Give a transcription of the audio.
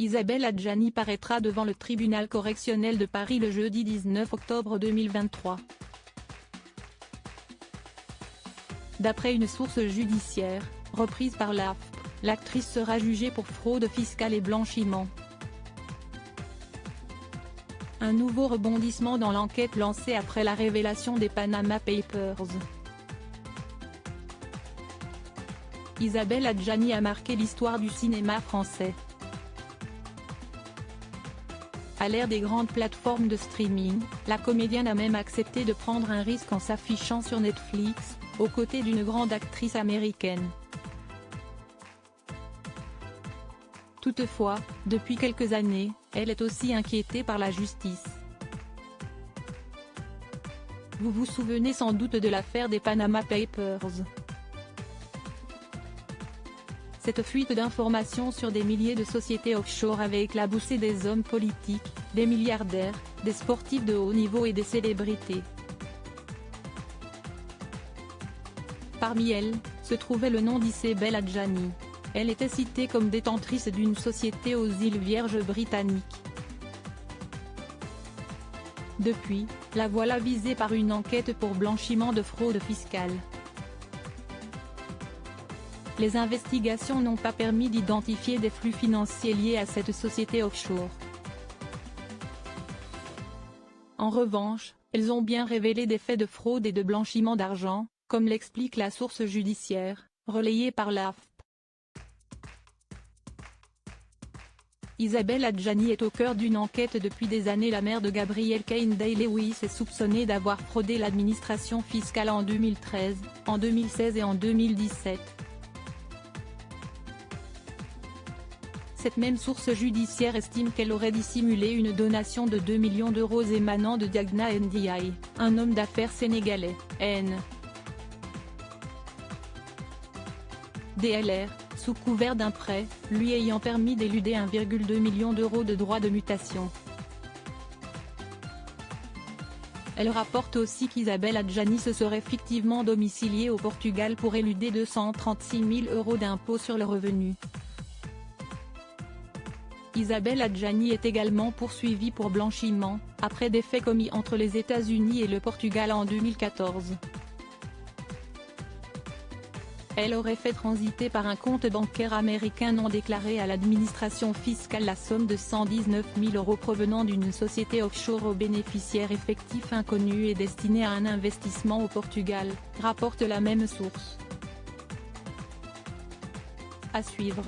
Isabelle Adjani paraîtra devant le tribunal correctionnel de Paris le jeudi 19 octobre 2023. D'après une source judiciaire, reprise par l'AFP, l'actrice sera jugée pour fraude fiscale et blanchiment. Un nouveau rebondissement dans l'enquête lancée après la révélation des Panama Papers. Isabelle Adjani a marqué l'histoire du cinéma français. À l'ère des grandes plateformes de streaming, la comédienne a même accepté de prendre un risque en s'affichant sur Netflix, aux côtés d'une grande actrice américaine. Toutefois, depuis quelques années, elle est aussi inquiétée par la justice. Vous vous souvenez sans doute de l'affaire des Panama Papers. Cette fuite d'informations sur des milliers de sociétés offshore avait éclaboussé des hommes politiques, des milliardaires, des sportifs de haut niveau et des célébrités. Parmi elles, se trouvait le nom d'Isabelle Adjani. Elle était citée comme détentrice d'une société aux îles Vierges britanniques. Depuis, la voilà visée par une enquête pour blanchiment de fraude fiscale. Les investigations n'ont pas permis d'identifier des flux financiers liés à cette société offshore. En revanche, elles ont bien révélé des faits de fraude et de blanchiment d'argent, comme l'explique la source judiciaire, relayée par l'AFP. Isabelle Adjani est au cœur d'une enquête depuis des années. La mère de Gabriel Cain Day-Lewis est soupçonnée d'avoir fraudé l'administration fiscale en 2013, en 2016 et en 2017. Cette même source judiciaire estime qu'elle aurait dissimulé une donation de 2 millions d'euros émanant de Diagna Ndiaye, un homme d'affaires sénégalais, DLR, sous couvert d'un prêt, lui ayant permis d'éluder 1,2 million d'euros de droits de mutation. Elle rapporte aussi qu'Isabelle Adjani se serait fictivement domiciliée au Portugal pour éluder 236 000 euros d'impôts sur le revenu. Isabelle Adjani est également poursuivie pour blanchiment, après des faits commis entre les États-Unis et le Portugal en 2014. Elle aurait fait transiter par un compte bancaire américain non déclaré à l'administration fiscale la somme de 119 000 euros provenant d'une société offshore aux bénéficiaires effectifs inconnus et destinée à un investissement au Portugal, rapporte la même source. À suivre.